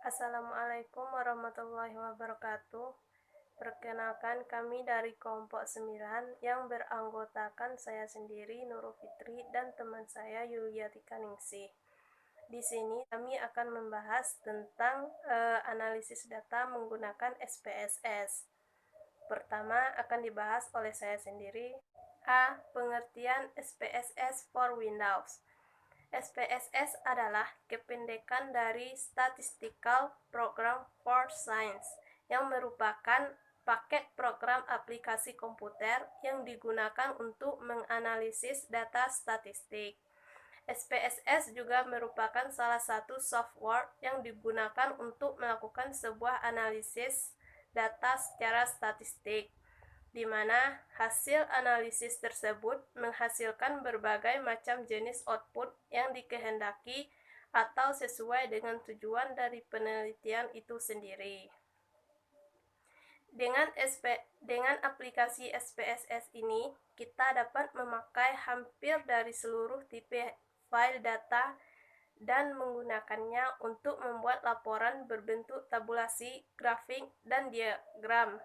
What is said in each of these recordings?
Assalamualaikum warahmatullahi wabarakatuh. Perkenalkan, kami dari kelompok 9 yang beranggotakan saya sendiri, Nurul Fitri, dan teman saya, Yuliatika Ningsih. Di sini kami akan membahas tentang analisis data menggunakan SPSS. Pertama akan dibahas oleh saya sendiri. A. Pengertian SPSS for Windows. SPSS adalah kependekan dari Statistical Program for Science, yang merupakan paket program aplikasi komputer yang digunakan untuk menganalisis data statistik. SPSS juga merupakan salah satu software yang digunakan untuk melakukan sebuah analisis data secara statistik, di mana hasil analisis tersebut menghasilkan berbagai macam jenis output yang dikehendaki atau sesuai dengan tujuan dari penelitian itu sendiri. Dengan aplikasi SPSS ini, kita dapat memakai hampir dari seluruh tipe file data dan menggunakannya untuk membuat laporan berbentuk tabulasi, grafik, dan diagram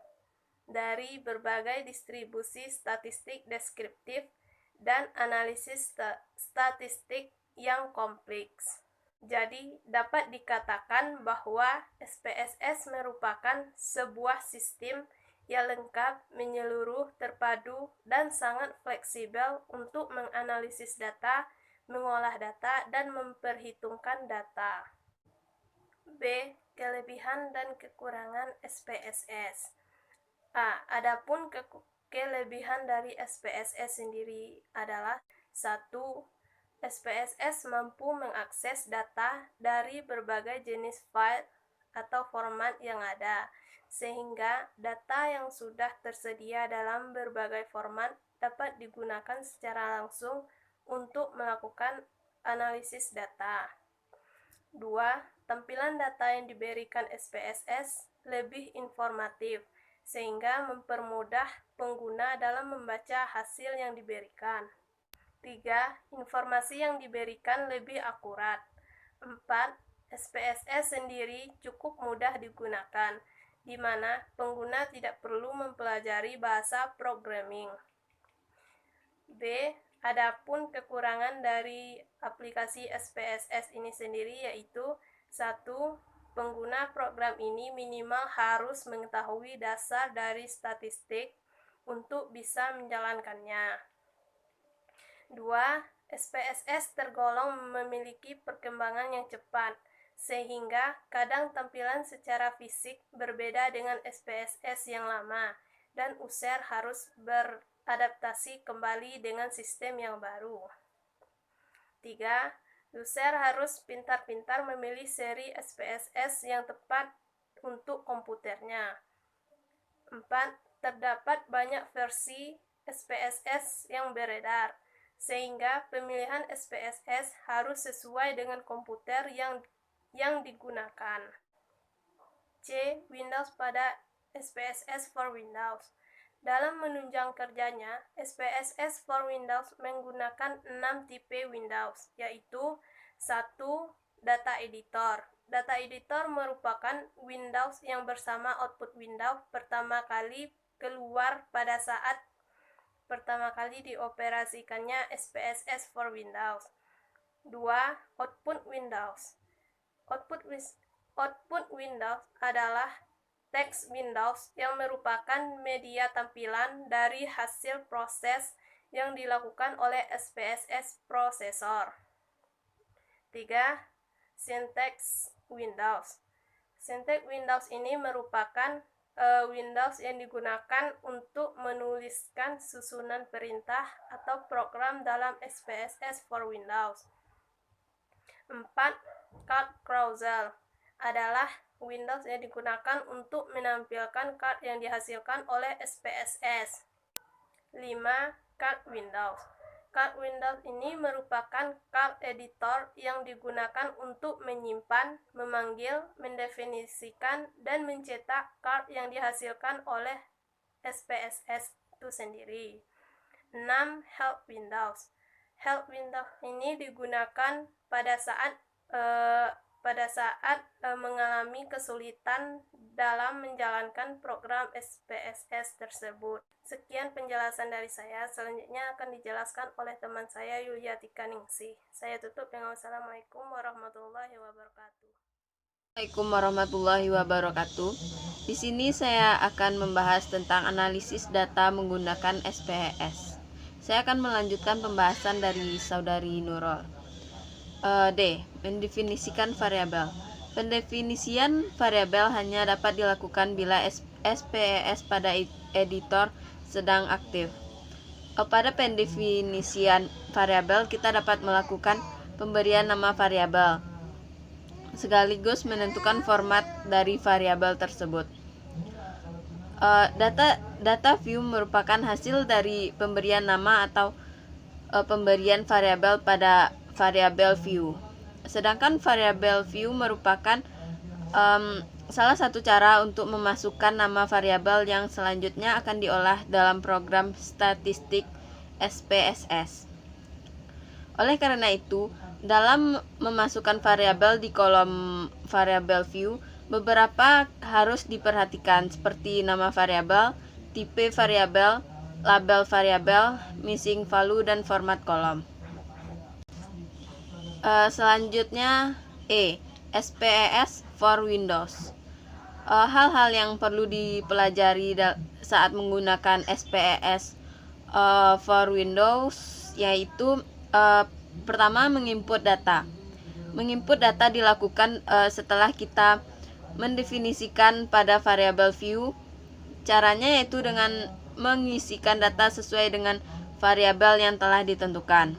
dari berbagai distribusi statistik deskriptif dan analisis statistik yang kompleks. Jadi, dapat dikatakan bahwa SPSS merupakan sebuah sistem yang lengkap, menyeluruh, terpadu, dan sangat fleksibel untuk menganalisis data, mengolah data, dan memperhitungkan data. B. Kelebihan dan kekurangan SPSS. Adapun kelebihan dari SPSS sendiri adalah 1. SPSS mampu mengakses data dari berbagai jenis file atau format yang ada, sehingga data yang sudah tersedia dalam berbagai format dapat digunakan secara langsung untuk melakukan analisis data. 2. Tampilan data yang diberikan SPSS lebih informatif, sehingga mempermudah pengguna dalam membaca hasil yang diberikan. 3. Informasi yang diberikan lebih akurat. 4. SPSS sendiri cukup mudah digunakan, di mana pengguna tidak perlu mempelajari bahasa programming. B. Adapun kekurangan dari aplikasi SPSS ini sendiri yaitu 1. Pengguna program ini minimal harus mengetahui dasar dari statistik untuk bisa menjalankannya. 2. SPSS tergolong memiliki perkembangan yang cepat, sehingga kadang tampilan secara fisik berbeda dengan SPSS yang lama, dan user harus beradaptasi kembali dengan sistem yang baru. 3. User harus pintar-pintar memilih seri SPSS yang tepat untuk komputernya. 4. Terdapat banyak versi SPSS yang beredar, sehingga pemilihan SPSS harus sesuai dengan komputer yang digunakan. C. Windows pada SPSS for Windows. Dalam menunjang kerjanya, SPSS for Windows menggunakan 6 tipe Windows, yaitu 1. Data Editor. Data Editor merupakan Windows yang bersama output Windows pertama kali keluar pada saat pertama kali dioperasikannya SPSS for Windows. 2. Output Windows. Output Windows adalah teks Windows yang merupakan media tampilan dari hasil proses yang dilakukan oleh SPSS prosesor. 3. Syntax Windows. Syntax Windows ini merupakan Windows yang digunakan untuk menuliskan susunan perintah atau program dalam SPSS for Windows. 4. Card Browser adalah Windows yang digunakan untuk menampilkan card yang dihasilkan oleh SPSS. 5. Card Windows. Card Windows ini merupakan card editor yang digunakan untuk menyimpan, memanggil, mendefinisikan, dan mencetak card yang dihasilkan oleh SPSS itu sendiri. 6. Help Windows. Help Windows ini digunakan pada saat pada saat mengalami kesulitan dalam menjalankan program SPSS tersebut. Sekian penjelasan dari saya. Selanjutnya akan dijelaskan oleh teman saya Yuliatika Ningsih. Saya tutup dengan wassalamualaikum warahmatullahi wabarakatuh. Assalamualaikum warahmatullahi wabarakatuh. Di sini saya akan membahas tentang analisis data menggunakan SPSS. Saya akan melanjutkan pembahasan dari Saudari Nurul. D. Mendefinisikan variabel. Pendefinisian variabel hanya dapat dilakukan bila SPSS pada editor sedang aktif. Pada pendefinisian variabel, kita dapat melakukan pemberian nama variabel sekaligus menentukan format dari variabel tersebut. Data view merupakan hasil dari pemberian nama atau pemberian variabel pada variabel view. Sedangkan variabel view merupakan salah satu cara untuk memasukkan nama variabel yang selanjutnya akan diolah dalam program statistik SPSS. Oleh karena itu, dalam memasukkan variabel di kolom variabel view, beberapa harus diperhatikan seperti nama variabel, tipe variabel, label variabel, missing value, dan format kolom. Selanjutnya SPSS for Windows. Hal-hal yang perlu dipelajari saat menggunakan SPSS for Windows yaitu pertama, menginput data. Menginput data dilakukan setelah kita mendefinisikan pada variabel view. Caranya yaitu dengan mengisikan data sesuai dengan variabel yang telah ditentukan.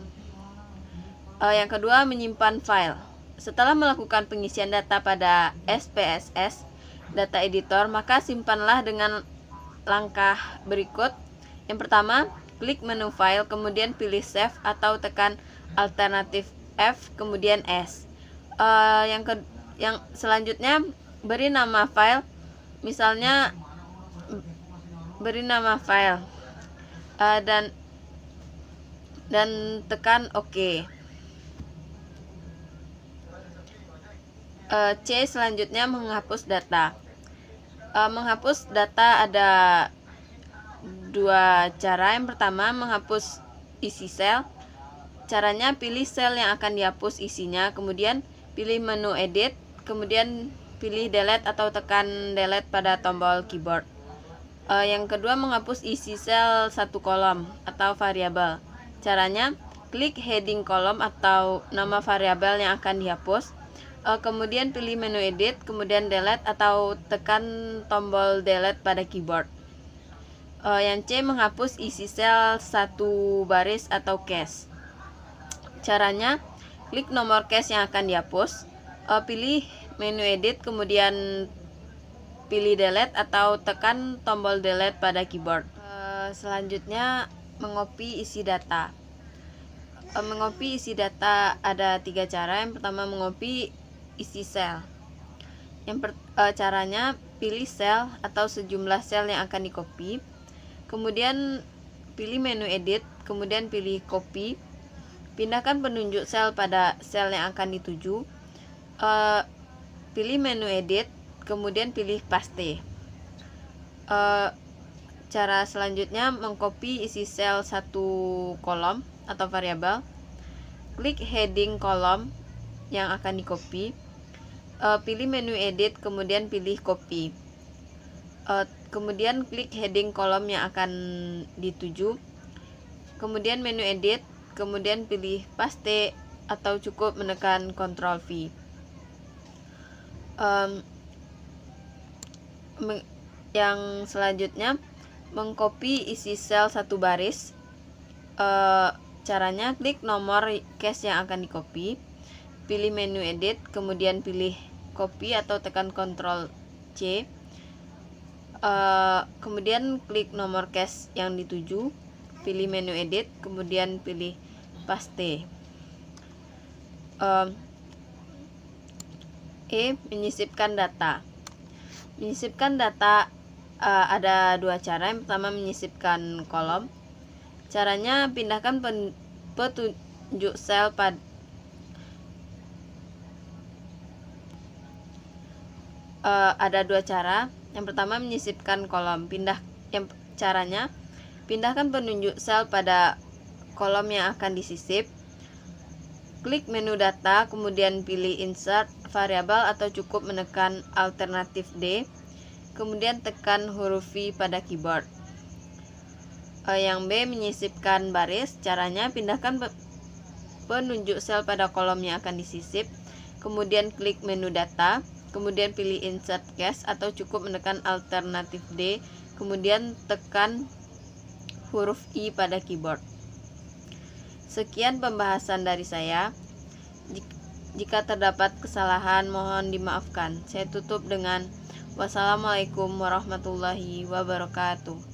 Yang kedua, menyimpan file. Setelah melakukan pengisian data pada SPSS data editor, maka simpanlah dengan langkah berikut. Yang pertama, klik menu file, kemudian pilih save atau tekan alternatif F, kemudian S. Yang selanjutnya, beri nama file, misalnya beri nama file dan tekan OK. C. Selanjutnya, menghapus data. Menghapus data ada dua cara. Yang pertama, menghapus isi sel. Caranya, pilih sel yang akan dihapus isinya, kemudian pilih menu edit, kemudian pilih delete atau tekan delete pada tombol keyboard. Yang kedua, menghapus isi sel satu kolom atau variabel. Caranya, klik heading kolom atau nama variabel yang akan dihapus, kemudian pilih menu edit, kemudian delete atau tekan tombol delete pada keyboard. Yang C, menghapus isi sel satu baris atau cache. Caranya, klik nomor cache yang akan dihapus, pilih menu edit, kemudian pilih delete atau tekan tombol delete pada keyboard. Selanjutnya, mengopi isi data. Mengopi isi data ada tiga cara. Yang pertama, mengopi isi sel. Caranya, pilih sel atau sejumlah sel yang akan dikopi, kemudian pilih menu edit, kemudian pilih copy, pindahkan penunjuk sel pada sel yang akan dituju, pilih menu edit, kemudian pilih paste. Cara selanjutnya, mengcopy isi sel satu kolom atau variabel. Klik heading kolom yang akan di-copy, pilih menu edit, kemudian pilih copy, kemudian klik heading kolom yang akan dituju, kemudian menu edit, kemudian pilih paste atau cukup menekan Ctrl V. Yang selanjutnya, mengcopy isi sel satu baris. Caranya, klik nomor cache yang akan di-copy, pilih menu edit, kemudian pilih copy atau tekan Ctrl C, kemudian klik nomor cache yang dituju, pilih menu edit, kemudian pilih paste. Menyisipkan data. Menyisipkan data ada dua cara. Yang pertama, menyisipkan kolom. Caranya, pindahkan petunjuk sel ada dua cara. Yang pertama, menyisipkan kolom. Caranya, pindahkan penunjuk sel pada kolom yang akan disisip. Klik menu data, kemudian pilih insert variabel atau cukup menekan alternatif D, kemudian tekan huruf V pada keyboard. Yang B, menyisipkan baris. Caranya, pindahkan penunjuk sel pada kolom yang akan disisip, kemudian klik menu data, kemudian pilih insert case atau cukup menekan alternatif D, kemudian tekan huruf I pada keyboard. Sekian pembahasan dari saya. Jika terdapat kesalahan, mohon dimaafkan. Saya tutup dengan wassalamualaikum warahmatullahi wabarakatuh.